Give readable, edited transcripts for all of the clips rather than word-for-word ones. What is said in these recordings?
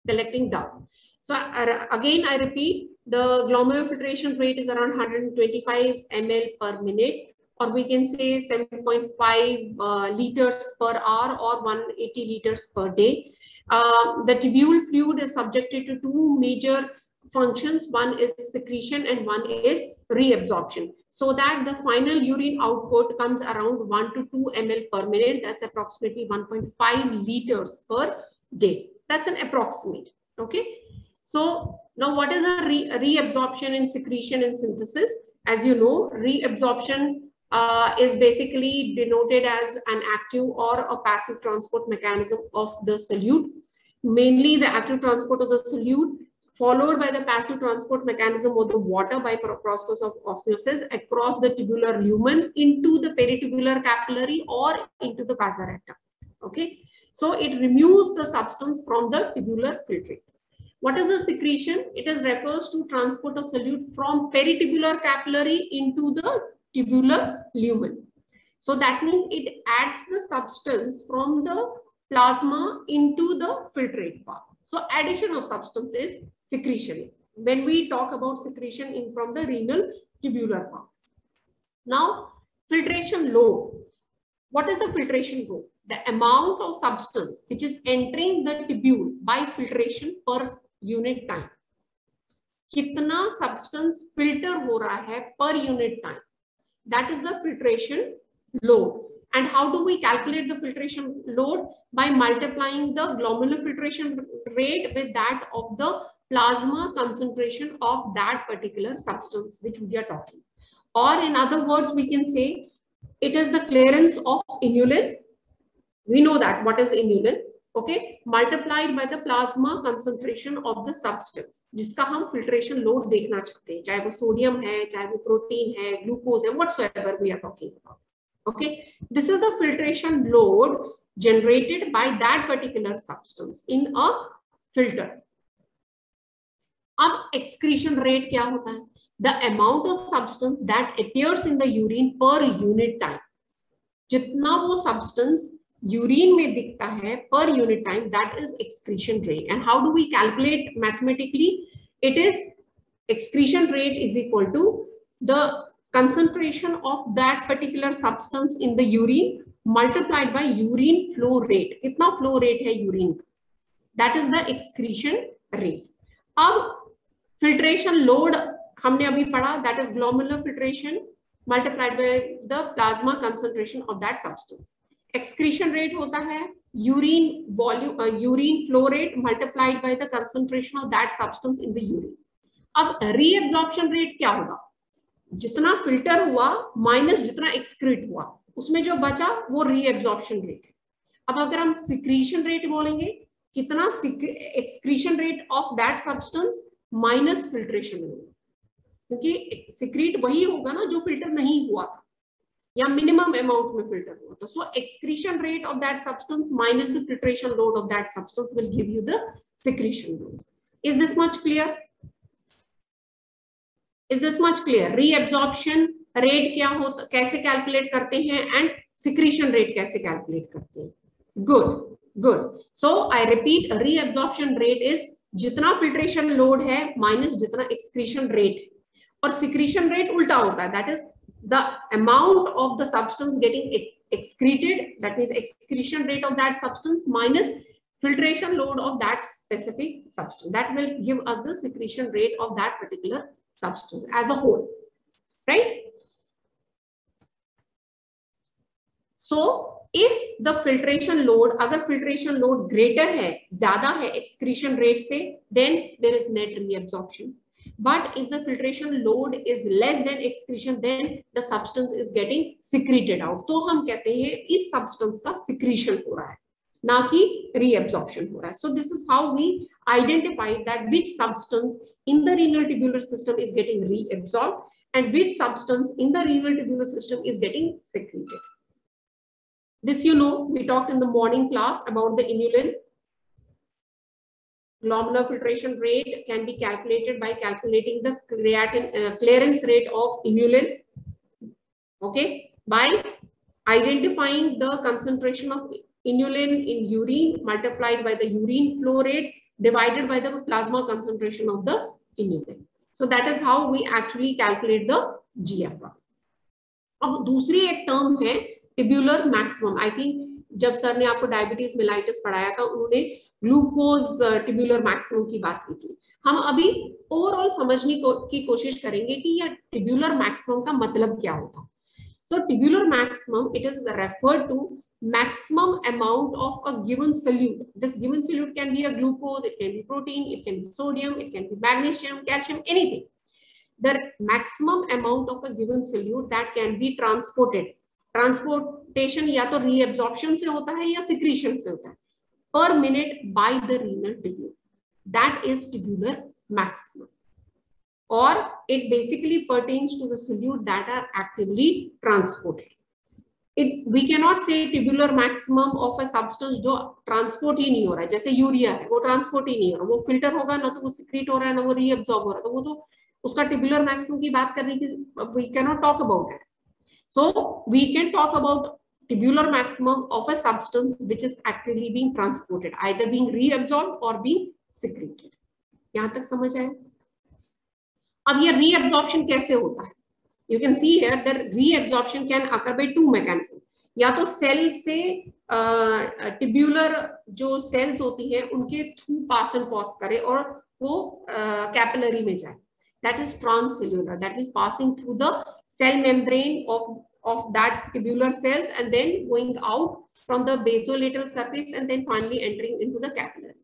collecting down. So again, I repeat, the glomerular filtration rate is around 125 ml per minute, or we can say 7.5 liters per hour or 180 liters per day. The tubule fluid is subjected to two major functions. One is secretion and one is reabsorption, so that the final urine output comes around 1 to 2 ml per minute. That's approximately 1.5 liters per day. That's an approximate. Okay. So now what is a reabsorption and secretion and synthesis? As you know, reabsorption is basically denoted as an active or a passive transport mechanism of the solute. Mainly the active transport of the solute, followed by the passive transport mechanism of the water by process of osmosis across the tubular lumen into the peritubular capillary or into the vasa recta. Okay, so it removes the substance from the tubular filtrate. What is the secretion? It is refers to transport of solute from peritubular capillary into the tubular lumen. So that means it adds the substance from the plasma into the filtrate part. So addition of substance is secretion when we talk about secretion in from the renal tubular part. Now, filtration load. What is the filtration load? The amount of substance which is entering the tubule by filtration per unit time. कितना substance filter हो रहा है per unit time. That is the filtration load. And how do we calculate the filtration load? By multiplying the glomerular filtration rate with that of the plasma concentration of that particular substance which we are talking. Or in other words, we can say it is the clearance of inulin. We know that what is inulin, okay, multiplied by the plasma concentration of the substance, जिसका हम filtration load देखना चाहते हैं, चाहे वो sodium है, चाहे वो protein है, glucose है, whatsoever we are talking about. Okay, this is the filtration load generated by that particular substance in a filter. अब excretion rate क्या होता है? The amount of substance that appears in the urine per unit time. जितना वो substance urine में दिखता है per unit time, that is excretion rate. And how do we calculate mathematically? It is excretion rate is equal to the concentration of that particular substance in the urine multiplied by urine flow rate. कितना flow rate है urine? That is the excretion rate. अब filtration load हमने अभी पढ़ा, that is glomerular filtration multiplied by the plasma concentration of that substance. Excretion rate होता है urine volume, urine flow rate multiplied by the concentration of that substance in the urine. अब reabsorption rate क्या होगा? जितना filter हुआ minus जितना excrete हुआ, उसमें जो बचा वो reabsorption rate है. अब अगर हम secretion rate बोलेंगे, कितना excretion rate of that substance minus filtration होगा, क्योंकि secrete वही होगा ना जो फिल्टर नहीं हुआ था या मिनिमम अमाउंट में फिल्टर हुआ था. So excretion rate of that substance minus the filtration load of that substance will give you the secretion load. Is this much clear? Is this much clear? Reabsorption rate क्या होता, कैसे calculate करते हैं, and secretion rate कैसे calculate करते हैं? Good good. So I repeat, reabsorption rate is जितना filtration load है माइनस जितना एक्सक्रीशन रेट है, और secretion रेट उल्टा होता है, that is the amount of the substance getting excreted, that means excretion rate of that substance minus filtration load of that specific substance. That will give us the secretion rate of that particular substance as a whole, right? So if the filtration load, अगर filtration load greater है, ज्यादा है excretion rate से, then there is net reabsorption. But if the filtration load is less than excretion, then the substance is getting secreted out. तो हम कहते हैं इस substance का secretion हो रहा है, ना कि reabsorption हो रहा है. So this is how we identify that which substance in the renal tubular system is getting reabsorbed and which substance in the renal tubular system is getting secreted. This you know, we talked in the morning class about the inulin. Glomerular filtration rate can be calculated by calculating the creatinine clearance rate of inulin, okay, by identifying the concentration of inulin in urine multiplied by the urine flow rate divided by the plasma concentration of the inulin. So that is how we actually calculate the GFR. अब दूसरी एक term है tubular maximum. I think जब sir ने आपको diabetes mellitus पढ़ाया था उन्होंने ग्लूकोज टिब्यूलर मैक्सिमम की बात की थी. हम अभी ओवरऑल समझने की कोशिश करेंगे कि यह टिब्यूलर मैक्सिमम का मतलब क्या होता है. So tubular maximum, it is referred to maximum amount of a given solute. This given solute can be a glucose, it can be protein, it can be sodium, it can be magnesium, calcium, anything. The maximum amount of a given solute that can be transported. Transportation या तो reabsorption से होता है या secretion से होता है per minute by the renal tubule. That is tubular maximum. Or it basically pertains to the solute that are actively transported. We cannot say tubular maximum of a substance जो transport ही नहीं हो रहा है, जैसे urea है वो transport ही नहीं हो रहा, वो filter होगा ना तो वो secrete हो रहा है ना वो reabsorb हो रहा है, तो वो तो उसका tubular maximum की बात करने की we cannot talk about it. So we can talk about tubular maximum of a substance which is actively being transported, either being reabsorbed or being secreted. यहाँ तक समझ आया? अब ये रीअब्जॉर्प्शन कैसे होता है? You can see here that reabsorption can occur by two mechanism. या तो सेल से टिब्यूलर जो सेल्स होती हैं उनके थ्रू पास एंड पास करे और वो कैपिलरी में जाए. That is transcellular. That is passing through the cell membrane of that tubular cells and then going out from the basolateral surface and then finally entering into the capillary.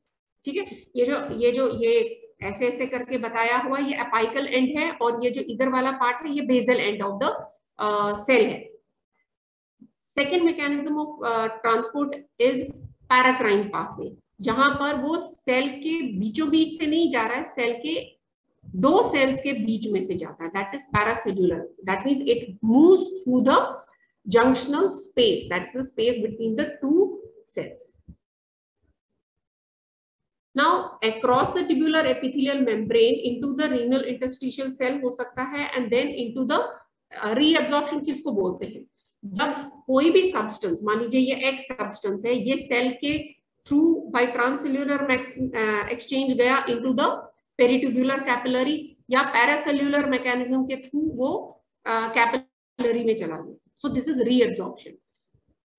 ठीक है, ये ऐसे ऐसे करके बताया हुआ ये अपाइकल एंड है और ये जो इधर वाला पार्ट है ये basal end of the cell है. Second mechanism of transport is paracrine pathway, जहां पर वो सेल के बीचों बीच से नहीं जा रहा है, सेल के दो सेल्स के बीच में से जाता है. That is paracellular. That means it moves through the junctional space, that is the space between the two cells. Now across the tubular epithelial membrane into the renal interstitial cell हो सकता है and then into the reabsorption किसको बोलते हैं? जब कोई भी substance, मान लीजिए ये X substance है, ये सेल के थ्रू by transcellular exchange गया into the peritubular capillary या paracellular mechanism के थ्रू वो capillary में चला गया. So this is reabsorption.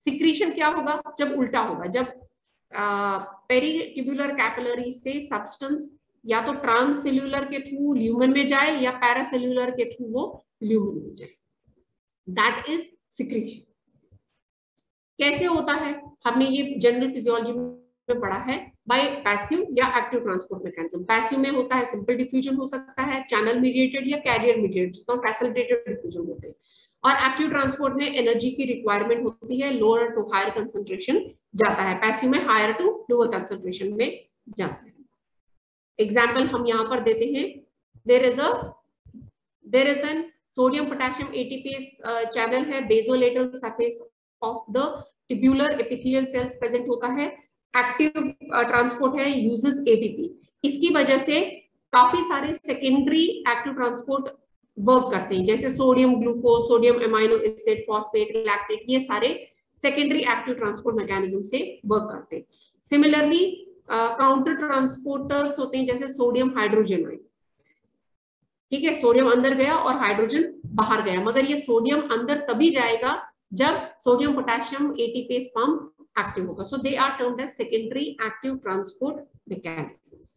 Secretion क्या होगा? जब उल्टा होगा, जब पेरिट्यूबुलर कैपिलरी से सब्सटेंस या तो ट्रांससेल्युलर के थ्रू ल्यूमन में जाए या पैरासेल्युलर के थ्रू वो ल्यूमन में जाए. That is secretion. कैसे होता है? हमने ये जनरल फिजियोलॉजी में पढ़ा है बाय पैसिव या एक्टिव ट्रांसपोर्ट मैकेनिज्म. पैसिव में होता है सिंपल डिफ्यूजन हो सकता है, चैनल मीडिएटेड या कैरियर मीडिएटेड, जिसको फैसिलिटेटेड डिफ्यूजन होते हैं. और एक्टिव ट्रांसपोर्ट में एनर्जी की रिक्वायरमेंट होती है, लोअर टू हायर कंसंट्रेशन जाता है. पैसिव में हायर टू लोअर कंसंट्रेशन में जाता है. एग्जांपल हम यहाँ पर देते हैं. There is an sodium potassium ATPase channel है, basolateral surface of the tubular epithelial cells present होता है. एक्टिव ट्रांसपोर्ट है, यूजेस एटीपी. इसकी वजह से काफी सारे सेकेंडरी एक्टिव ट्रांसपोर्ट वर्क करते हैं, जैसे sodium glucose, sodium amino acid, phosphate, lactate, ये सारे सेकेंडरी एक्टिव ट्रांसपोर्ट मैकेनिज्म से वर्क करते हैं. सिमिलरली काउंटर ट्रांसपोर्टर्स होते हैं, जैसे सोडियम हाइड्रोजन आयन. ठीक है, सोडियम अंदर गया और हाइड्रोजन बाहर गया, मगर ये सोडियम अंदर तभी जाएगा जब sodium potassium ATPase pump active होगा. So they are termed as secondary active transport mechanisms.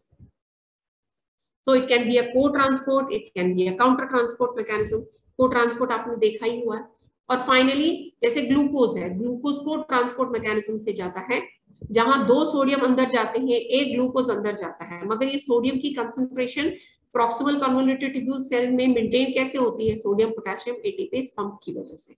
So it can be a co-transport, it can be a counter-transport mechanism. Co-transport आपने देखा ही हुआ है. और फाइनली जैसे ग्लूकोज है, ग्लूकोज को ट्रांसपोर्ट मैकेनिज्म से जाता है, जहां दो सोडियम अंदर जाते हैं, एक ग्लूकोज अंदर जाता है, मगर ये सोडियम की concentration proximal convoluted tubule cell में मेंटेन कैसे होती है? सोडियम पोटेशियम एटीपीएस पंप की वजह से.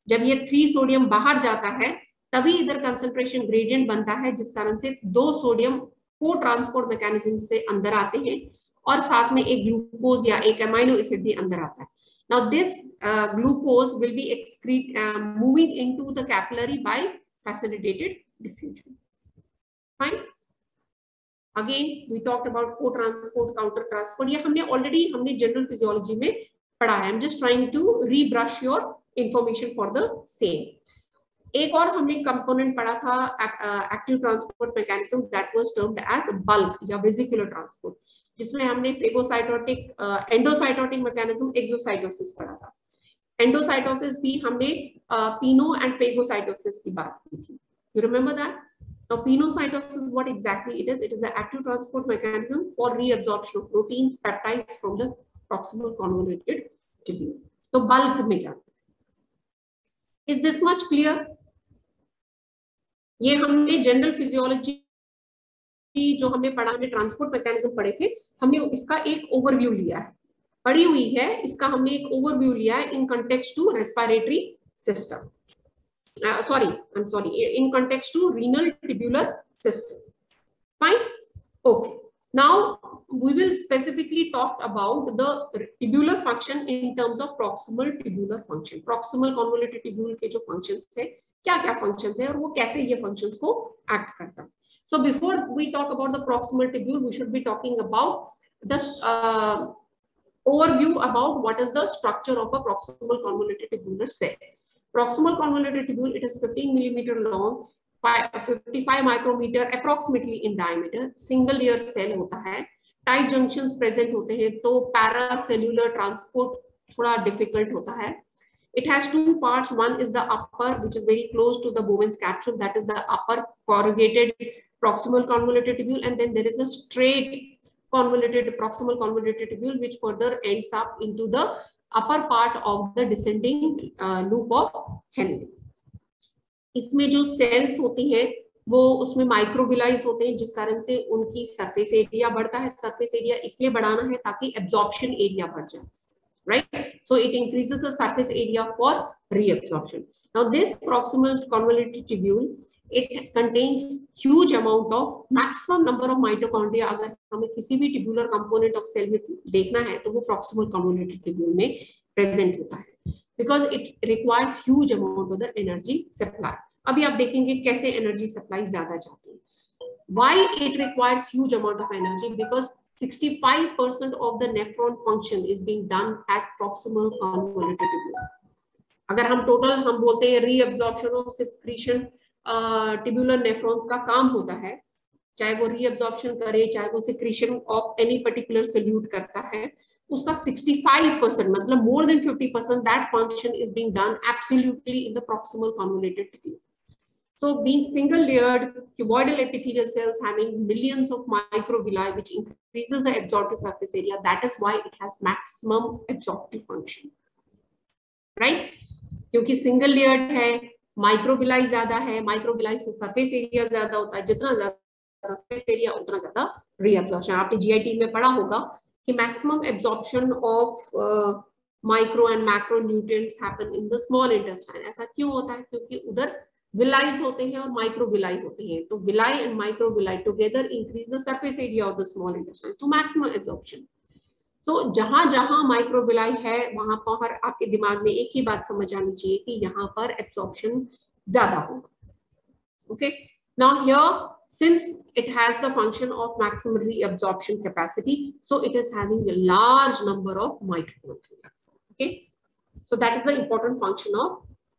जब ये 3 सोडियम बाहर जाता है तभी इधर कंसंट्रेशन ग्रेडियंट बनता है, जिस कारण से 2 सोडियम को ट्रांसपोर्ट मैकेनिज्म से अंदर आते हैं और साथ में एक ग्लूकोज या एक अमाइनो एसिड भी अंदर आता है. Now this glucose will be moving into the capillary by facilitated diffusion. Fine. Again we talked about co-transport, counter transport. ये हमने जनरल फिजियोलॉजी में पढ़ा है. I'm just trying to rebrush your information for the same. एक और हमने component पढ़ा था active transport mechanism, that was termed as bulk या वेसिकुलर ट्रांसपोर्ट, जिसमें हमने फेगोसाइटोटिक, एंडोसाइटोटिक मैकेनिज्म, एक्सोसाइटोसिस पढ़ा था। एंडोसाइटोसिस भी हमने पिनो एंड फेगोसाइटोसिस की बात की थी, you remember that? Now pinocytosis, what exactly it is? It is the active transport mechanism for reabsorption of proteins, peptides from the proximal convoluted tubule. तो bulk में जाते हैं। Is this much clear? ये हमने जनरल फिजियोलॉजी जो हमने पढ़ा, हमने ट्रांसपोर्ट मैकेनिज्म पढ़े थे, हमने इसका एक ओवरव्यू लिया है, पढ़ी हुई है, इसका हमने एक ओवरव्यू लिया है in context to respiratory system, I'm sorry, in context to renal tubular system. Fine? Okay. Now we will specifically talk about the tubular function in terms of proximal tubular function. Proximal convoluted tubule के जो functions है, क्या-क्या functions है और वो कैसे ये functions को act करता है. So before we talk about the proximal tubule, we should be talking about the overview about what is the structure of a proximal convoluted tubular cell. Proximal convoluted tubule, it is 15 millimeter long, 55 micrometer approximately in diameter, single layer cell होता है, tight junctions present होते हैं, तो paracellular transport थोड़ा difficult होता है. It has two parts. One is the upper, which is very close to the Bowman's capsule, that is the upper corrugated proximal convoluted tubule, and then there is a straight convoluted proximal convoluted tubule which further ends up into the upper part of the descending loop of Henle. इसमें जो sales होती हैं वो उसमें माइक्रोविलाइज होते हैं, जिस कारण से उनकी सरफेस एरिया बढ़ता है. सरफेस एरिया इसलिए बढ़ाना है ताकि एब्जॉर्प्शन एरिया बढ़ जाए, right? So it increases the surface area for reabsorption. Now this proximal convoluted tubule, it contains huge amount of maximum number of mitochondria. अगर हमें किसी भी tubular component of cell में देखना है तो वो proximal convoluted tubule में present होता है, because it requires huge amount of the energy supply. अभी आप देखेंगे कैसे energy supply ज्यादा जाती है. Why it requires huge amount of energy? Because 65% of the nephron function is being done at proximal convoluted tubule. अगर हम टोटल हम बोलते हैं reabsorption of secretion tubular nephrons का काम होता है, चाहे वो रीअब्जॉर्प्शन करे चाहे वो secretion of any particular solute करता है, उसका 65% मतलब more than 50% that function is being done absolutely in the proximal convoluted tubule. So being single layered cuboidal epithelial cells having millions of microvilli which increases the absorptive surface area, that is why it has maximum absorptive function, right? क्योंकि single layered है, microvilli ज्यादा है, microvilli से surface area ज्यादा होता है, जितना ज्यादा सरफेस एरिया उतना ज्यादा रीअब्जॉर्प्शन. आपने जीआईटी में पढ़ा होगा कि maximum absorption of micro and macro nutrients happen in the small intestine. ऐसा क्यों होता है? क्योंकि उधर विलाइज होते हैं और माइक्रोविलाई होती हैं, तो villi and microvilli together increase the surface area of the small intestine, तो मैक्सिमम एब्जॉर्प्शन. तो जहां जहां माइक्रोविलाई है वहां पर आपके दिमाग में एक ही बात समझ आनी चाहिए कि यहाँ पर एब्जॉर्प्शन ज्यादा होगा. Okay, now here since it has the function of maximum reabsorption capacity, so it is having a large number of mitochondria. Okay, so that is the important function of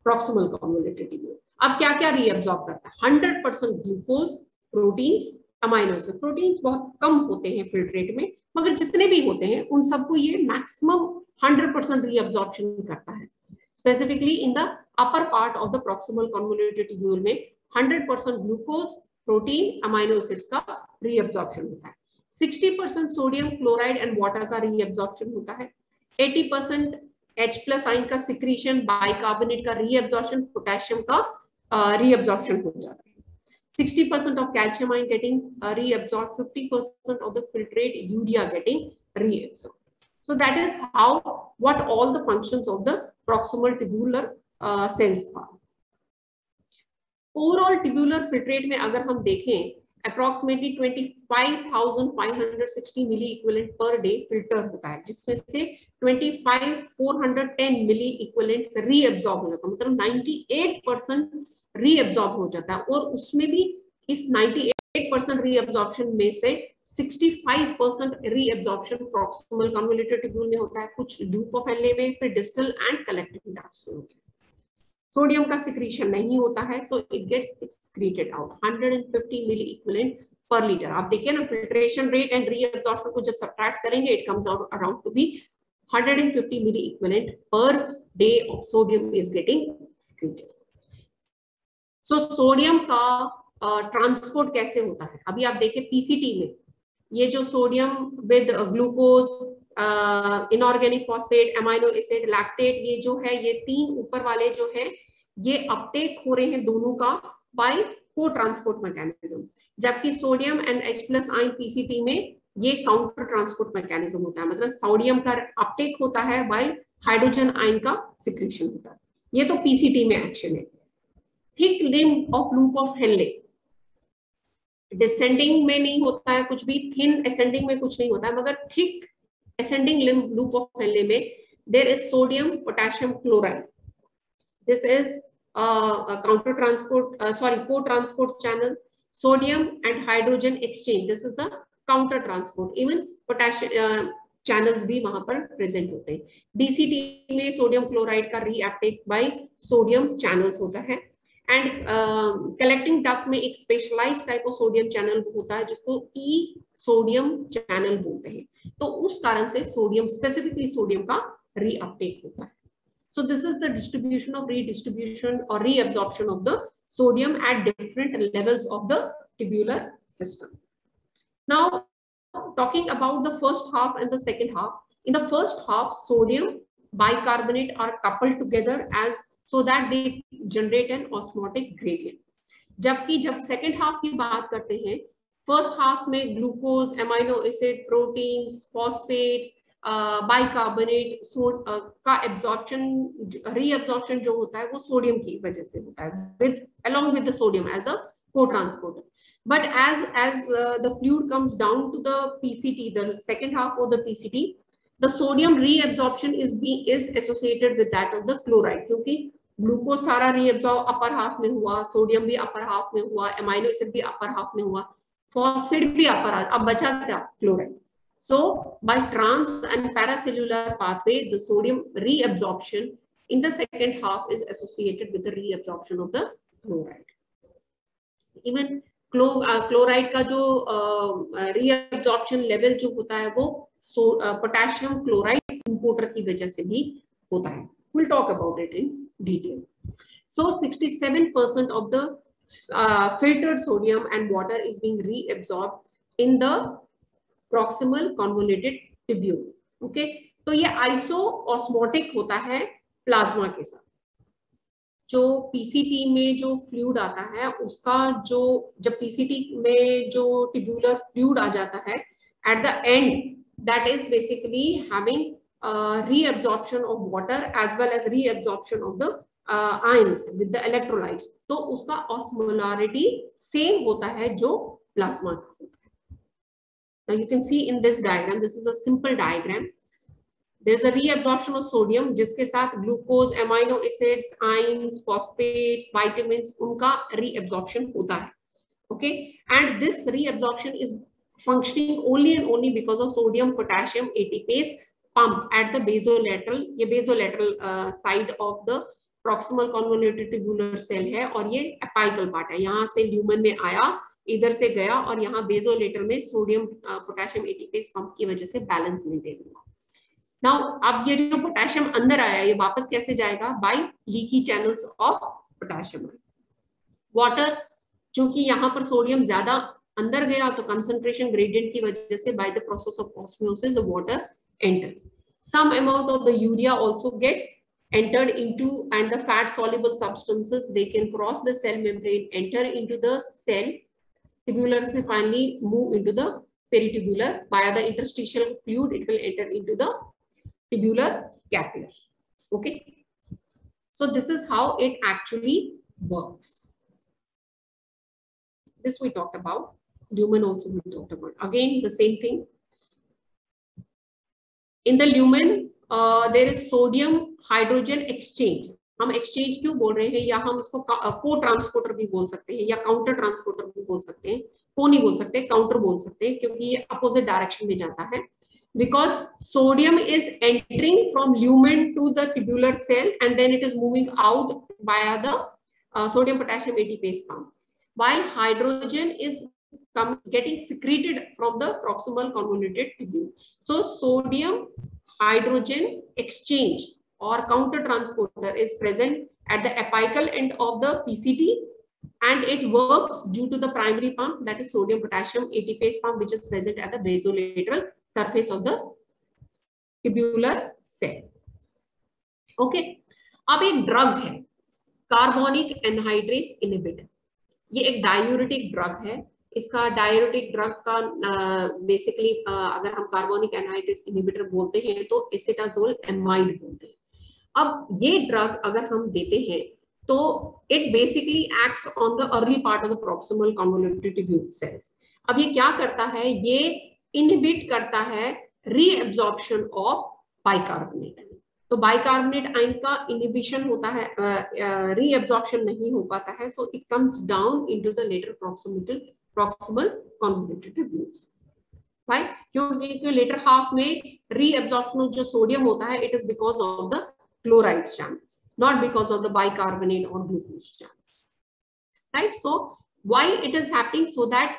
proximal convoluted tubule. अब क्या क्या reabsorb करता है? 100% glucose, proteins, amino acid. Proteins बहुत कम होते हैं filtrate में, मगर जितने भी होते हैं उन सबको ये मैक्सिमम 100% रीअब्सॉर्प्शन करता है. Specifically in the upper part of the proximal convoluted tubule में 100% ग्लूकोज, प्रोटीन, अमाइनो एसिड्स का रीअब्सॉर्प्शन होता है. 60% सोडियम क्लोराइड एंड वाटर का रीअब्सॉर्प्शन होता है. 80% H+ आयन का सिक्रीशन, बाइकार्बोनेट का रीअब्सॉर्प्शन, पोटेशियम का रीअब्सॉर्प्शन हो जाता है. 60% of calcium ion getting reabsorbed, 50% of the filtrate urea getting reabsorbed. So that is how what all the functions of the proximal tubular cells are. Overall tubular filtrate में अगर हम देखें approximately 25,560 milli equivalent per day filter होता है, जिसमें से 25,410 milli equivalents reabsorb हो जाता है, मतलब 98% रीअब्सॉर्ब हो जाता है. और उसमें भी इस 98% रीअब्सॉर्प्शन में से 65% रीअब्सॉर्प्शन प्रॉक्सिमल कन्वोल्यूटेड ट्यूब्यूल में होता है, कुछ लूप ऑफ हेनले में, फिर डिस्टल एंड कलेक्टिव डक्ट्स में होता है. सोडियम का सिक्रीशन नहीं होता है, so it gets excreted out 150 milliequivalent per litre. आप देखिए ना फिल्ट्रेशन रेट एंड रीअब्जॉर्प्शन को जब सब्ट्रैक्ट करेंगे it comes out around to be 150 milliequivalent per day of sodium is getting excreted. So sodium का transport कैसे होता है? अभी आप देखिए पीसीटी में ये जो sodium with glucose, inorganic phosphate, amino acid, lactate, ये जो है ये तीन ऊपर वाले जो है ये अपटेक हो रहे हैं दोनों का बाय को ट्रांसपोर्ट मैकेनिज्म, जबकि sodium and H+ ion PCT में ये काउंटर ट्रांसपोर्ट मैकेनिज्म होता है। मतलब सोडियम का अपटेक होता है बाय हाइड्रोजन आयन का सिक्रीशन होता है। ये तो पीसीटी में एक्शन है। Thick limb of loop of Henle, descending में नहीं होता है कुछ भी, थिन असेंडिंग में कुछ नहीं होता है, मगर thick ascending limb loop of Henle में there is sodium potassium chloride. This is a counter transport co-transport channel. Sodium and hydrogen exchange, this is a counter transport. Even potassium channels भी वहां पर present होते हैं। DCT में sodium chloride का reuptake by sodium channels होता है। And collecting duct में एक specialised type of sodium channel होता है जिसको ई सोडियम चैनल बोलते हैं। तो उस कारण से सोडियम, स्पेसिफिकली सोडियम का रीअपटेक होता है। So this is the distribution of redistribution और reabsorption of the sodium at different levels of the tubular system. Now talking about the first half and the second half. In the first half, sodium bicarbonate are coupled together as so that they generate an osmotic gradient. जबकि जब second half की बात करते हैं, first half में glucose, amino acid, proteins, phosphates, bicarbonate का absorption, reabsorption जो होता है वो सोडियम की वजह से होता है with along with the sodium as a co-transporter. But as the fluid comes down to the PCT, the second half of the PCT, the sodium reabsorption is associated with that of the chloride, क्योंकि glucose सारा reabsorb upper half में हुआ, sodium भी upper half में हुआ, amino acid भी upper half में हुआ, फॉस्फेट भी अपर हाफ, अब बचा क्या? Chloride. So by trans and paracellular pathway, the sodium reabsorption in the second half is associated with the reabsorption of the chloride. Even chloride का जो reabsorption level जो होता है वो पोटेशियम क्लोराइड इंपोर्टर की वजह से भी होता है। We'll talk about it in detail. So 67% of the filtered sodium and water is being reabsorbed in the proximal convoluted tubule. Okay, तो ये आइसोऑस्मोटिक होता है प्लाज्मा के साथ। जो पीसीटी में जो फ्लूइड आता है उसका जो जब पीसीटी में जो ट्यूबुलर फ्लूइड आ जाता है at the end that is basically having reabsorption of water as well as reabsorption of the ions with the electrolytes, तो उसका osmolarity same होता है जो प्लाज्मा का होता है। Now you can see in this diagram, this is a simple diagram. There is a reabsorption of sodium जिसके साथ glucose, amino acids, ions, phosphates, vitamins, उनका reabsorption होता है। Okay, and this reabsorption is functioning only and only because of sodium potassium ATPase pump at the basolateral, ये basolateral side of the proximal convoluted tubular cell है और ये apical part है। यहाँ से ल्यूमन में आया, इधर से गया और यहाँ basolateral में सोडियम पोटेशियम एटीपेज पंप की वजह से बैलेंस मेंटेन हुआ। नाउ अब ये जो पोटेशियम अंदर आया ये वापस कैसे जाएगा? By leaky channels of potassium. Water, चूंकि यहाँ पर सोडियम ज्यादा अंदर गया तो कंसंट्रेशन ग्रेडियंट की वजह से by the process of osmosis the water enters. Some amount of the urea also gets entered into, and the fat soluble substances, they can cross the cell membrane, enter into the cell tubular, and finally move into the peritubular via the interstitial fluid. It will enter into the tubular capillary. Okay, so this is how it actually works. This we talked about. Lumen also we talked about. Again the same thing. In the lumen there is sodium hydrogen exchange. हम exchange क्यों बोल रहे हैं, या हम इसको को transporter भी बोल सकते हैं या काउंटर ट्रांसपोर्टर भी बोल सकते हैं। को नहीं बोल सकते, काउंटर बोल सकते हैं, क्योंकि ये अपोजिट डायरेक्शन में जाता है। because sodium is entering from lumen to the tubular cell and then it is moving out via the sodium potassium ATPase pump, while hydrogen is getting secreted from the proximal convoluted tubule. So sodium hydrogen exchange or counter transporter is present at the apical end of the PCT, and it works due to the primary pump, that is sodium potassium ATPase pump, which is present at the basolateral surface of the tubular cell. Okay, अब एक drug है carbonic anhydrase inhibitor. ये एक diuretic drug है. इसका diuretic drug का basically अगर हम कार्बोनिक एनहाइड्रेस इनहिबिटर बोलते हैं तो एसिटाजोल एमाइड बोलते हैं. अब ये ड्रग अगर हम देते हैं तो it basically acts on the early part of the proximal convoluted tubule cells. अब ये क्या करता है, ये इनहिबिट करता है रीएब्जॉर्प्शन ऑफ बाइकार्बोनेट. तो बाइकार्बोनेट आयन का इनहिबिशन होता है, रीएब्जॉर्प्शन नहीं हो पाता है, so it comes down into the later proximal convoluted tubules. Right, क्योंकि लेटर हाफ में रीएब्जॉर्प्शन जो सोडियम होता है it is because of the chloride channels, not because of the bicarbonate or glucose channels. Right, so why it is happening? So that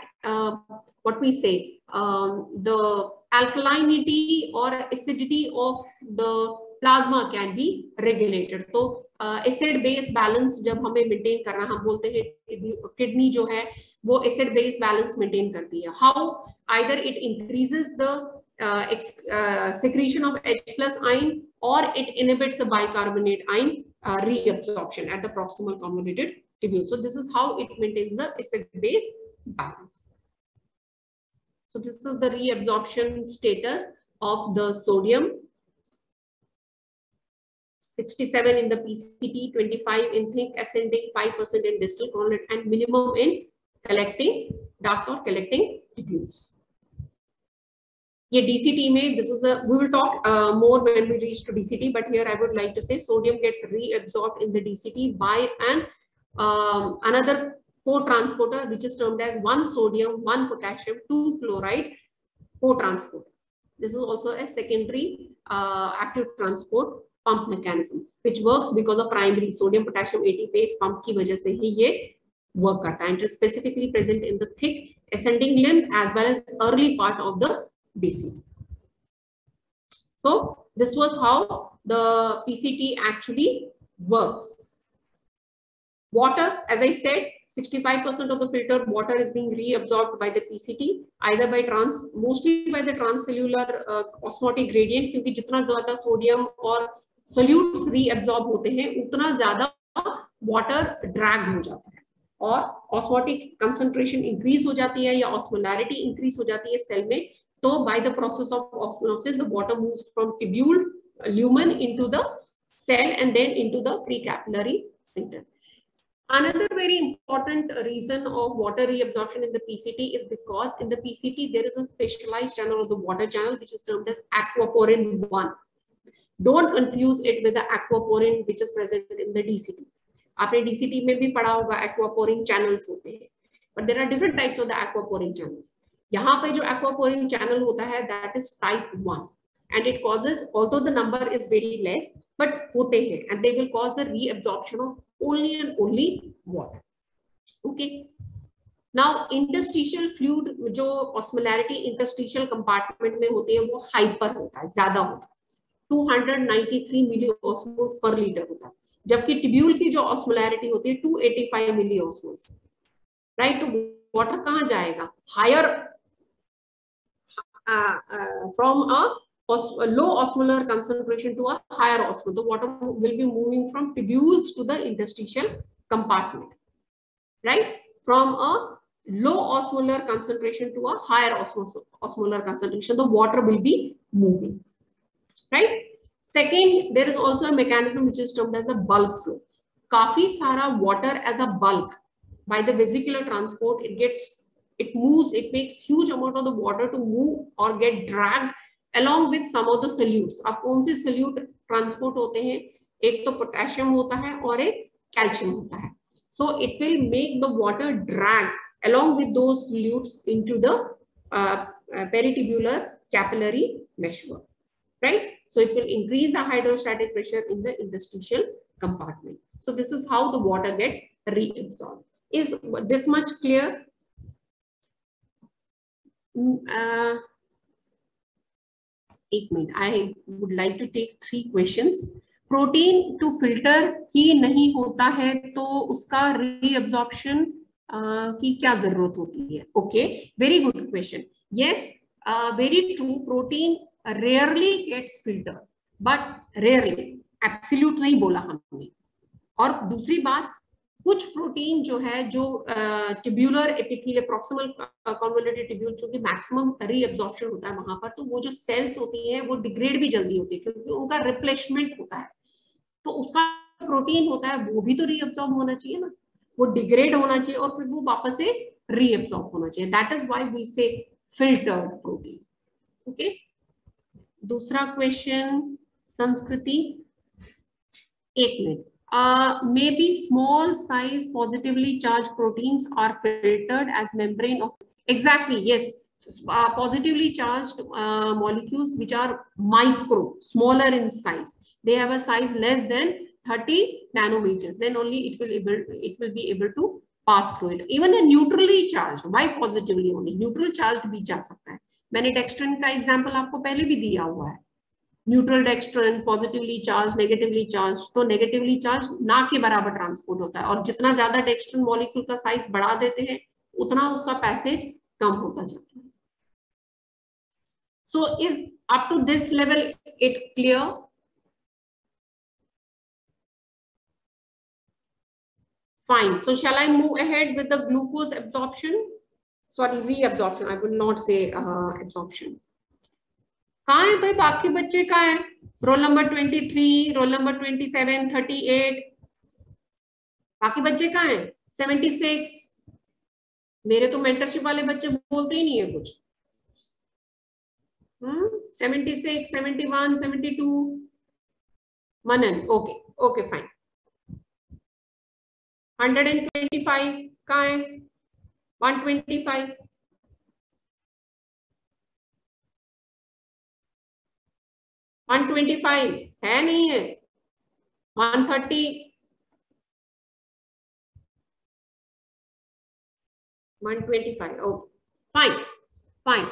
what we say, the alkalinity or acidity of the plasma can be regulated. तो acid base balance जब हमें maintain करना, हम बोलते हैं kidney जो है वो acid base balance maintain करती है. How? Either it increases the secretion of H plus ion or it inhibits the bicarbonate ion reabsorption at the proximal convoluted tubule. So this is how it maintains the acid base balance. So this is the reabsorption status of the sodium. 67 in the PCT, 25 in thick ascending, 5% in distal convolute, and minimum in collecting duct or collecting tubules. ये DCT में, this is a, we will talk more when we reach to DCT, but here I would like to say sodium gets reabsorbed in the DCT by an another co-transporter which is termed as 1 sodium, 1 potassium, 2 chloride co-transporter. This is also a secondary active transport pump mechanism which works because of primary sodium potassium ATPase pump की वजह से ही ये work करता है. It is specifically present in the thick ascending limb as well as early part of the DCT. So this was how the PCT actually works. Water, as I said, 65% of the filtered water is being reabsorbed by the PCT, either by mostly by the transcellular osmotic gradient, क्योंकि जितना ज्यादा sodium और solutes reabsorb होते हैं उतना ज्यादा water drag हो जाता है और ऑस्मोटिक कंसंट्रेशन इंक्रीज हो जाती है या ऑस्मोलैरिटी इंक्रीज हो जाती है सेल में. So by the process of osmosis, the water moves from tubule lumen into the cell and then into the precapillary sphincter. Another very important reason of water reabsorption in the PCT is because in the PCT there is a specialized channel of the water channel which is termed as aquaporin 1. Don't confuse it with the aquaporin which is present in the DCT. आपने DCT में भी पढ़ा होगा aquaporin channels होते हैं, but there are different types of the aquaporin channels. यहाँ पे जो aquaporin channel होता है that is type 1 and it causes, although the number is very less, but होते हैं and they will cause the reabsorption of only and only water. Okay. Now interstitial fluid जो osmolarity interstitial compartment में होती है वो hyper होता है, ज्यादा होता है, 293 milliosmoles per liter होता है, जबकि tubule की जो osmolarity होती है 285 milliosmoles. राइट, तो वाटर कहाँ जाएगा? Higher from a low osmolar concentration to a higher osmolar. The water will be moving from tubules to the interstitial compartment, right? From a low osmolar concentration to a higher osmolar concentration, the water will be moving, right? Second, there is also a mechanism which is termed as the bulk flow. काफी सारा water as a bulk by the vesicular transport, it moves, it makes huge amount of the water to move or get dragged along with some of the solutes. अब कौन से solute transport होते हैं? एक तो potassium होता है और एक calcium होता है. So it will make the water drag along with those solutes into the peritubular capillary meshwork, right? So it will increase the hydrostatic pressure in the interstitial compartment. So this is how the water gets reabsorbed. Is this much clear? एक minute, I would like to take 3 questions. Protein टू filter ही नहीं होता है तो उसका reabsorption की क्या जरूरत होती है? Okay, very good question. Yes, very true. Protein rarely gets filter, but rarely, absolute नहीं बोला हमने. और दूसरी बात, कुछ प्रोटीन जो है, जो tubular epithelial proximal convoluted tubule, जो कि मैक्सिमम रीअब्जॉर्प्शन होता है वहां पर, तो वो जो सेल्स होती हैं वो डिग्रेड भी जल्दी होती है क्योंकि उनका रिप्लेसमेंट होता है. तो उसका प्रोटीन होता है वो भी तो रीअब्सॉर्ब होना चाहिए ना, वो डिग्रेड होना चाहिए और फिर वो वापस से रीअब्सॉर्ब होना चाहिए. दैट इज व्हाई वी से फिल्टर्ड प्रोटीन. ओके, दूसरा क्वेश्चन संस्कृति. एक minute. Maybe small size positively charged proteins are filtered as membrane of. Exactly, yes. Positively charged molecules which are micro, smaller in size. They have a size less than 30 nanometers. Then only it will be able to pass through it. Even a neutrally charged. Why positively only? Neutral charged भी जा सकता है. मैंने dextrin का example आपको पहले भी दिया हुआ है. Neutral dextrin, positively charge, negatively charge. तो नेगेटिवली चार्ज ना के बराबर ट्रांसपोर्ट होता है और जितना ज्यादा डेक्स्ट्रिन मॉलिक्यूल का साइज बढ़ा देते हैं उतना उसका पैसेज कम होता जाता है. So is up to this level it clear? Fine. So shall I move ahead with the glucose absorption, sorry reabsorption, I would not say absorption. कहाँ है भाई बाकी बच्चे? कहाँ है? Roll number 23, roll number 27, 38. बाकी बच्चे कहाँ हैं? 76. मेरे तो मेंटरशिप वाले बच्चे बोलते ही नहीं है कुछ. 76, 71, 72. मनन, ओके ओके फाइन. 125 कहाँ है? 125. 125 है नहीं है? 130, 125. Okay, fine, fine.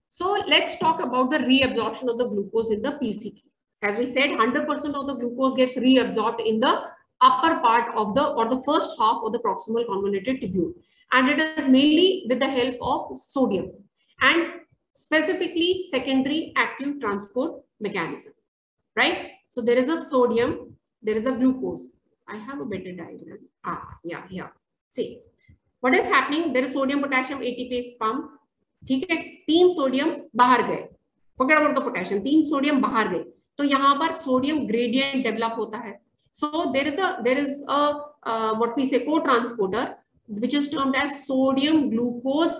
So let's talk about the reabsorption of the glucose in the PCT. As we said, 100% of the glucose gets reabsorbed in the upper part of the, or the first half of the proximal convoluted tubule, and it is mainly with the help of sodium and specifically secondary active transport mechanism, right? So there is a sodium, there is a glucose. I have a better diagram. Yeah, here. See, what is happening? There is sodium, potassium, ATPase pump. ठीक है, 3 sodium बाहर गए. Forget about the potassium. 3 sodium बाहर गए, तो यहाँ पर sodium gradient develop होता है. So there is a what we say co-transporter, which is termed as sodium glucose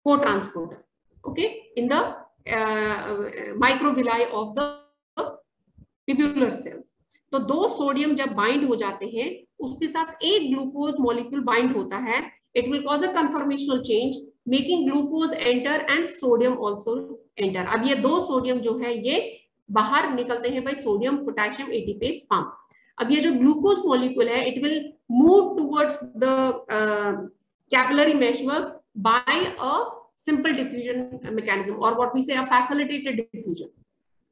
co-transporter. Okay, in the microvilli of the tubular cells. तो 2 sodium जब bind हो जाते हैं, उसके साथ एक ग्लूकोज मॉलिक्यूल बाइंड होता है. It will cause a conformational change, making glucose enter and sodium also enter. अब ये 2 सोडियम जो है ये बाहर निकलते हैं by sodium potassium ATPase pump. अब ये जो ग्लूकोज मॉलिक्यूल है, it will move towards the capillary meshwork by a simple diffusion mechanism, or what we say a facilitated diffusion.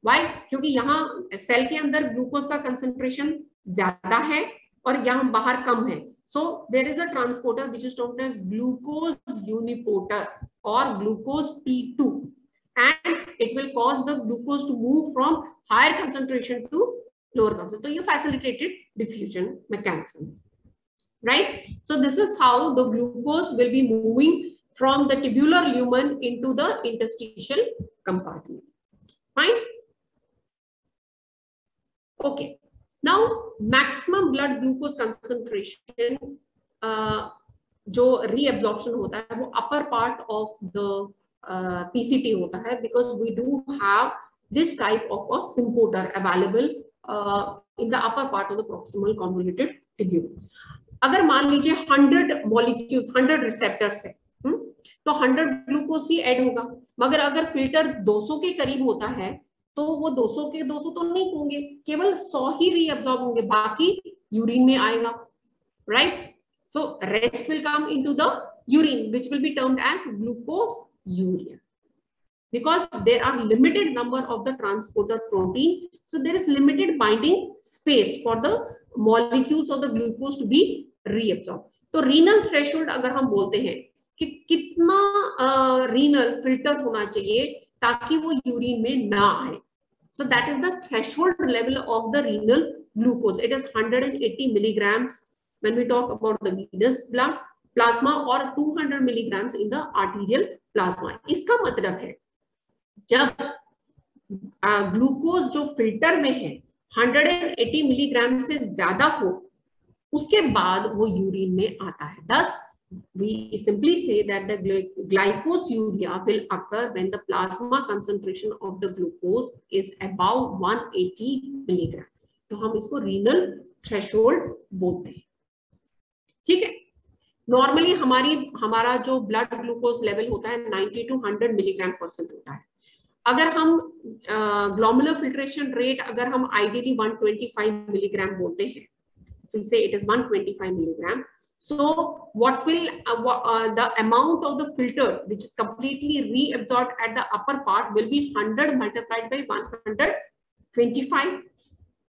Why? क्योंकि यहाँ सेल के अंदर ग्लूकोज का कंसंट्रेशन ज्यादा है और यहाँ बाहर कम है. So there is a transporter which is termed as glucose uniporter or glucose T2, and it will cause the glucose to move from higher concentration to lower concentration. So you facilitated diffusion mechanism, right? So this is how the glucose will be moving from the tubular lumen into the interstitial compartment. Fine. Okay. Now maximum blood glucose concentration जो reabsorption होता है वो upper part of the PCT होता है, because we do have this type of a symporter available in the upper part of the proximal convoluted tubule. अगर मान लीजिए 100 molecules, 100 receptors है, तो 100 ग्लूकोज ही ऐड होगा. मगर अगर फिल्टर 200 के करीब होता है तो वो 200 के 200 तो नहीं होंगे, केवल 100 ही रीअब्सॉर्ब होंगे, बाकी यूरिन में आएगा, right? So rest will come into the urine which will be termed as glucose urea, because there are limited number of the transporter protein, so there is limited binding space for the molecules of the glucose to be reabsorbed. तो renal threshold अगर हम बोलते हैं कि कितना renal filter होना चाहिए ताकि वो यूरिन में ना आए, so that is the threshold level of the renal glucose. It is 180 milligrams when we talk about the venous blood plasma or 200 milligrams in the arterial plasma. इसका मतलब है जब ग्लूकोज जो फिल्टर में है 180 मिलीग्राम से ज्यादा हो, उसके बाद वो यूरिन में आता है. Thus, we simply say that the glycosuria will occur when the plasma concentration of the glucose is above 180 milligram. तो हम इसको रीनल थ्रेशोल्ड बोलते हैं. ठीक है. नॉर्मली हमारा जो ब्लड ग्लूकोज लेवल होता है 90 to 100 मिलीग्राम परसेंट होता है. अगर हम ग्लोमेरुलर फिल्ट्रेशन रेट अगर हम आइडियली 125 मिलीग्राम बोलते हैं, we say it is 125 milligram. So what will the amount of the filter which is completely reabsorbed at the upper part will be 100 multiplied by 125.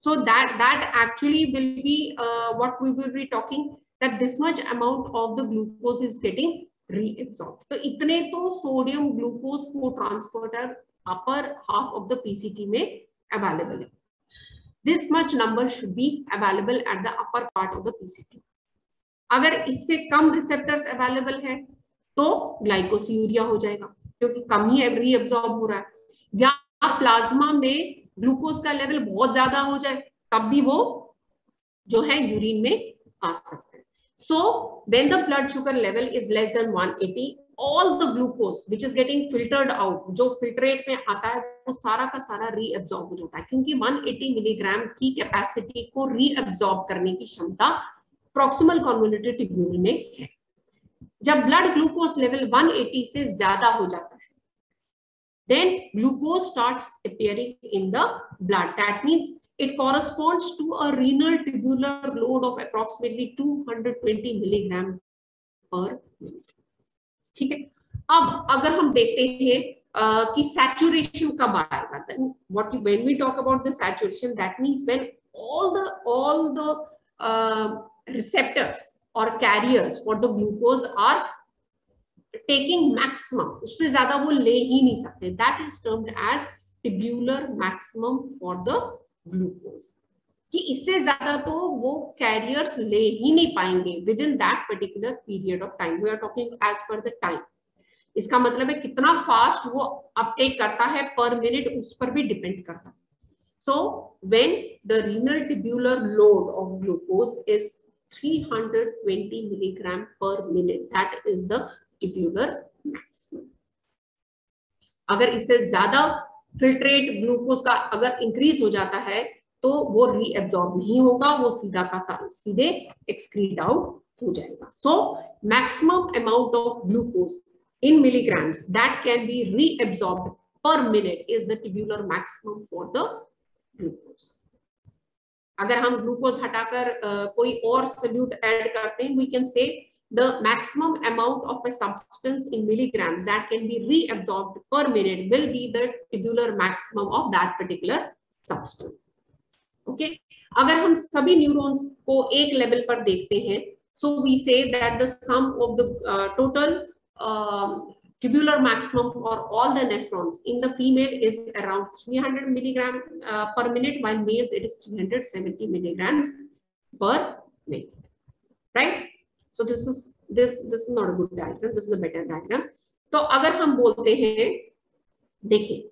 So that actually will be what we will be talking, that this much amount of the glucose is getting reabsorbed. तो इतने तो sodium glucose को transporter upper half of the PCT में available है. This much number should be available at the upper part of the PCT. अगर इससे कम receptors available है तो ग्लाइकोस्यूरिया हो जाएगा क्योंकि कम ही रीअब्सॉर्ब हो रहा है, या प्लाज्मा में ग्लूकोज का लेवल बहुत ज्यादा हो जाए तब भी वो जो है यूरिन में आ सकता है. So when the blood sugar level is less than 180, all the glucose which is getting filtered out, जो फिल्ट्रेट में आता है वो सारा का सारा रीअब्सॉर्ब हो जाता है, क्योंकि 180 मिलीग्राम की कैपेसिटी को रीअब्सॉर्ब करने की क्षमता प्रॉक्सिमल कन्वोल्यूटेड ट्यूब्यूल में है. जब ब्लड ग्लूकोज लेवल 180 से ज्यादा हो जाता है, then glucose starts appearing in the blood. That means it corresponds to a renal tubular load of approximately 220 milligram per minute. ठीक है. अब अगर हम देखते हैं कि सैचुरेशन कब आएगा, then when we talk about the saturation, that means when all the receptors or carriers for the glucose are taking maximum, उससे ज्यादा वो ले ही नहीं सकते. That is termed as tubular maximum for the glucose. कि इससे ज्यादा तो वो कैरियर्स ले ही नहीं पाएंगे within that particular period of time. We are talking as per the time. इसका मतलब है कितना फास्ट वो अपटेक करता है पर मिनट, उस पर भी डिपेंड करता है. So when the renal tubular load of glucose is 320 milligram पर minute, that is the tubular maximum. अगर इससे ज्यादा फिल्ट्रेट ग्लूकोज का अगर इंक्रीज हो जाता है तो वो रीअब्सॉर्ब नहीं होगा, वो सीधा का सीधे एक्सक्रीट आउट हो जाएगा. So maximum amount of glucose in milligrams that can be reabsorbed per minute is the tubular maximum for the glucose. अगर हम ग्लूकोज हटाकर कोई और सोल्यूट ऐड करते हैं, we can say the maximum amount of a substance in milligrams that can be reabsorbed per minute will be the tubular maximum of that particular substance. Okay? अगर हम सभी न्यूरॉन्स को एक लेवल पर देखते हैं, so we say that the sum of the total tubular maximum for all the nephrons in the female is around 300 milligram per minute, while males it is 370 milligrams per minute, right? So this is not a good diagram, this is a better diagram. तो अगर हम बोलते हैं, देखिए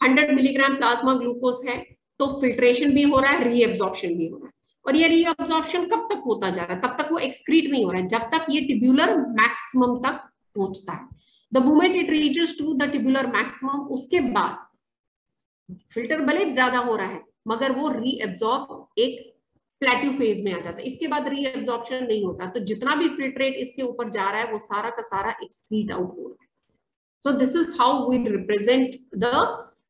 100 milligram plasma glucose है तो filtration भी हो रहा है, रीअब्सॉर्प्शन भी हो रहा है, और ये रीअब्सॉर्प्शन कब तक होता जा रहा है, तब तक वो एक्सक्रीट नहीं हो रहा है जब तक ये ट्यूब्यूलर मैक्सिमम तक पहुंचता है. The moment it reaches to the tubular maximum, उसके बाद फिल्टर भले ज्यादा हो रहा है मगर वो रीअब्सॉर्ब एक प्लेट्यू फेज में आ जाता है. इसके बाद रीअब्सॉर्प्शन नहीं होता, तो जितना भी फिल्ट्रेट इसके ऊपर जा रहा है वो सारा का सारा एक्सक्रीट आउट हो रहा है. So this is how we represent the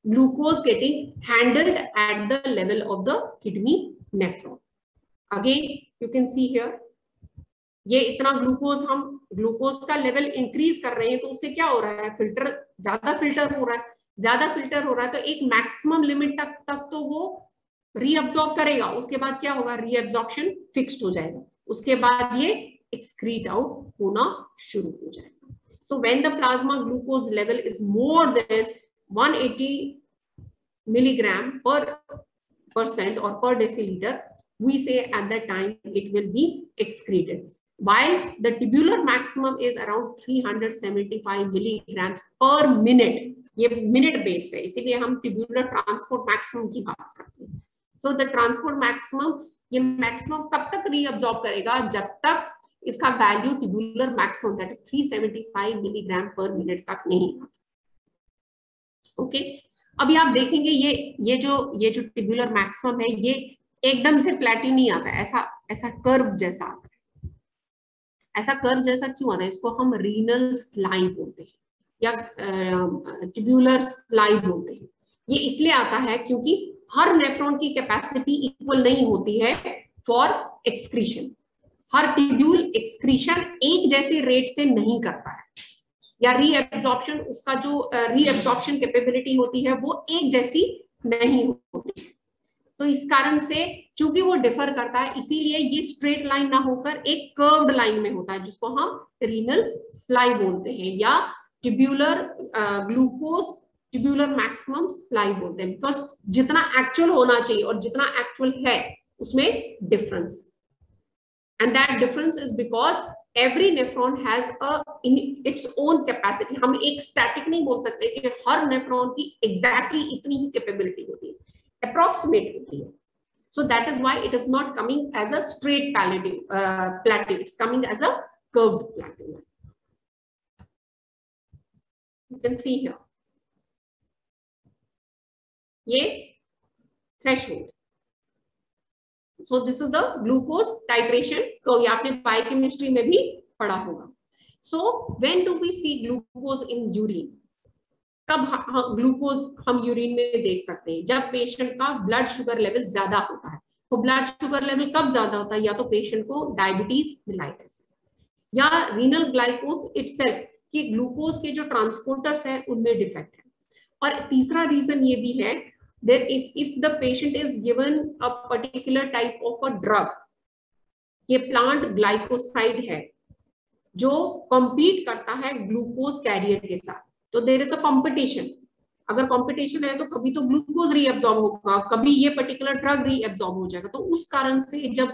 glucose getting handled at the level of the kidney nephron. Again you can see here, ये इतना ग्लूकोज, हम ग्लूकोज का लेवल इंक्रीज कर रहे हैं तो उससे क्या हो रहा है, फिल्टर ज्यादा फिल्टर हो रहा है, ज्यादा फिल्टर हो रहा है तो एक मैक्सिमम लिमिट तक तो वो रीअब्सॉर्ब करेगा, उसके बाद क्या होगा, रीअब्सॉर्प्शन फिक्स्ड हो जाएगा, उसके बाद ये एक्सक्रीट आउट होना शुरू हो जाएगा. So when the plasma glucose level is more than 180 milligram per percent or per deciliter, we say at that time it will be excreted. While the tubular maximum is around 375 milligrams per minute. ये minute based है, इसीलिए हम tubular transport maximum की बात करते हैं. So the transport maximum, ये maximum कब तक reabsorb करेगा, जब तक इसका value tubular maximum that is 375 milligram पर मिनट तक नहीं आता. ओके, अभी आप देखेंगे ये जो ट्यूबुलर मैक्सिमम है ये एकदम से प्लेट्यू नहीं आता, ऐसा कर्व जैसा आता है. ऐसा कर्व जैसा क्यों आता है, इसको हम रीनल स्लाइड बोलते हैं या ट्यूबुलर स्लाइड बोलते हैं. ये इसलिए आता है क्योंकि हर नेफ्रॉन की कैपेसिटी इक्वल नहीं होती है for excretion. Her tubule excretion एक जैसे रेट से नहीं करता है, या रीएब्जॉर्प्शन, उसका जो रीएब्जॉर्प्शन कैपेबिलिटी होती है वो एक जैसी नहीं होती. तो इस कारण से चूंकि वो डिफर करता है, इसीलिए ये स्ट्रेट लाइन ना होकर एक कर्व्ड लाइन में होता है, जिसको हम रीनल स्लाइड बोलते हैं या tubular glucose tubular maximum slide बोलते हैं. बिकॉज जितना एक्चुअल होना चाहिए और जितना एक्चुअल है उसमें difference. And that difference is because every nephron has its own capacity. हम एक static नहीं बोल सकते कि हर nephron की exactly इतनी ही capability होती है, approximate होती है. So that is why it is not coming as a straight plateau. It's coming as a curved plateau. You can see here. ये threshold. So this is the glucose titration curve. आपने biochemistry में भी पढ़ा होगा. So when do we see glucose in urine? कब glucose हम urine में देख सकते हैं, जब पेशेंट का ब्लड शुगर लेवल ज्यादा होता है. तो ब्लड शुगर लेवल कब ज्यादा होता है, या तो पेशेंट को डायबिटीज मेलाइटिस या रीनल ग्लाइकोज इटसेल्फ कि ग्लूकोज के जो ट्रांसपोर्टर्स है उनमें डिफेक्ट है. और तीसरा रीजन ये भी है that if the patient is given a particular type of a drug, ये प्लांट ग्लाइकोसाइड है जो compete करता है ग्लूकोज कैरियर के साथ, तो there is a competition. अगर कंपटीशन है तो कभी तो ग्लूकोज रीअब्सॉर्ब होगा, कभी ये पर्टिकुलर ड्रग रीअब्सॉर्ब हो जाएगा. तो उस कारण से जब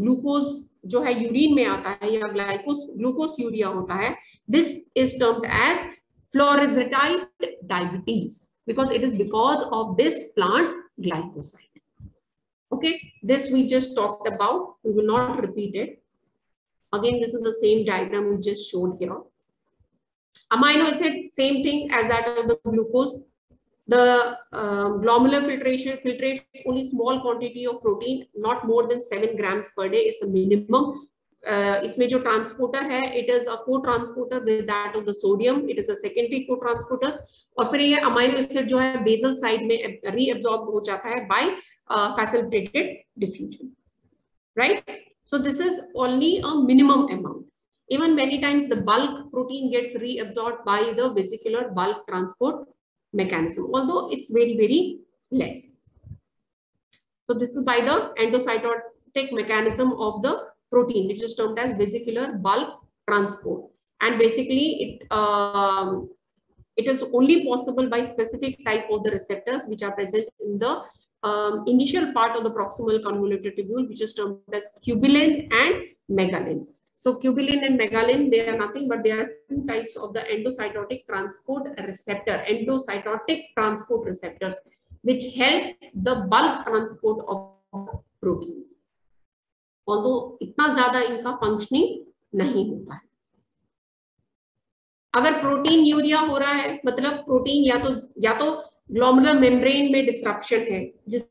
ग्लूकोज जो है यूरिन में आता है या ग्लूकोज यूरिया होता है, दिस इज टर्म्ड एज फ्लोरेसेटाइल diabetes. Because it is because of this plant glycoside. Okay, this we just talked about. We will not repeat it. Again, this is the same diagram we just showed here. Amino acid, same thing as that of the glucose. The glomerular filtration filtrates only small quantity of protein, not more than 7 grams per day is a minimum. इसमें जो transporter है, it is a co-transporter with that of the sodium. It is a secondary co-transporter. और फिर ये amino acid जो है basal side में reabsorb हो जाता है bye facilitated diffusion, right? So this is only a minimum amount. Even many times the bulk protein gets reabsorbed by the vesicular bulk transport mechanism, although it's very, very less. So this is by the endocytotic mechanism of the protein, which is termed as vesicular bulk transport. And basically it is only possible by specific type of the receptors which are present in the initial part of the proximal convoluted tubule, which is termed as tubulin and megalin. So tubulin and megalin, they are nothing but they are two types of the endocytotic transport receptors, which help the bulk transport of proteins. Although इतना ज्यादा इनका functioning नहीं होता है. अगर protein urea हो रहा है, मतलब प्रोटीन या तो ग्लोमेरुलर मेम्ब्रेन में डिस्ट्रप्शन है जिस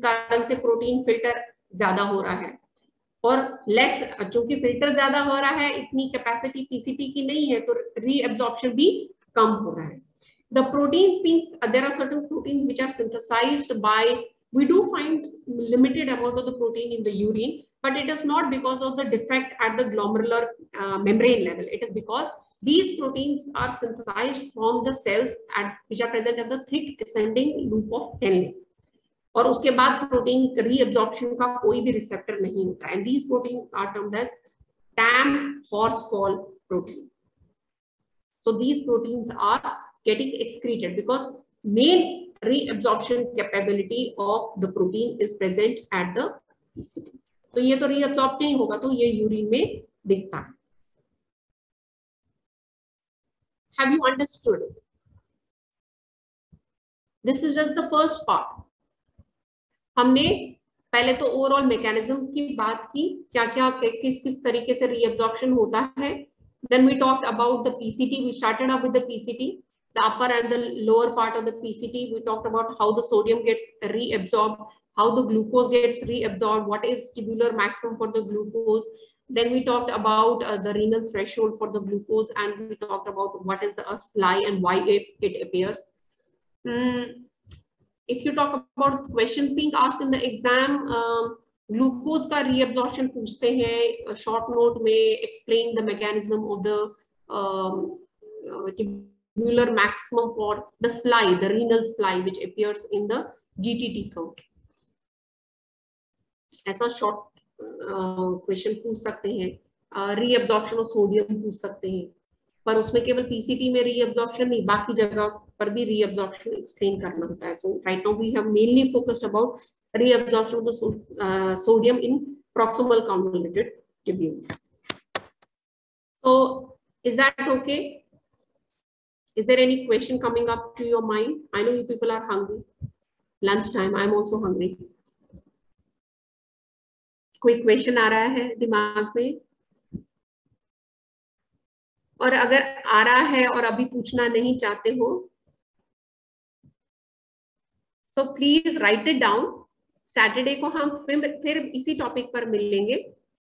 कारण से प्रोटीन फिल्टर ज्यादा हो रहा है, और लेस, चूंकि फिल्टर ज्यादा हो रहा है, इतनी कैपेसिटी पीसीटी की नहीं है, तो रीअब्जॉर्प्शन भी कम हो रहा है. The proteins means there are certain proteins which are synthesized by, we do find limited amount of the protein in the urine, but it is not because of the defect at the glomerular membrane level. It is because these proteins are synthesized from the cells which are present at the thick ascending loop of Henle. और उसके बाद protein reabsorption का कोई भी receptor नहीं होता. And these protein are termed as Tamm Horsfall protein. So these proteins are getting excreted because main reabsorption capability of the protein is present at the PCT. तो ये तो reabsorb नहीं होगा, तो ये यूरिन में दिखता है. Have you understood it? This is just the first part. हमने पहले तो ओवरऑल मैकेनिज्म्स की बात की, क्या क्या किस किस तरीके से रीअब्जॉर्प्शन होता है. Then we talked about the PCT. We started off with the PCT, the upper and the lower part of the PCT. We talked about how the sodium gets reabsorbed, how the glucose gets reabsorbed, what is tubular maximum for the glucose. Then we talked about the renal threshold for the glucose, and we talked about what is the SLI and why it appears. If you talk about questions being asked in the exam, glucose का reabsorption पूछते हैं short note में, explain the mechanism of the tubular maximum for the SLI, the renal SLI, which appears in the GTT curve. ऐसा short question पूछ सकते हैं. Reabsorption of sodium पूछ सकते हैं, पर उसमें केवल पीसीटी में रीअब्जॉर्प्शन नहीं, बाकी जगह पर भी रीअब्जॉर्प्शन एक्सप्लेन करना होता है. So right now we have mainly focused about reabsorption of the sodium in proximal convoluted tubule. So is that okay? Is there any question coming up to your mind? I know you people are hungry. Lunchtime, I'm also hungry. कोई question आ रहा है दिमाग में? और अगर आ रहा है और अभी पूछना नहीं चाहते हो, so please write it down. Saturday को हम फिर इसी टॉपिक पर मिलेंगे.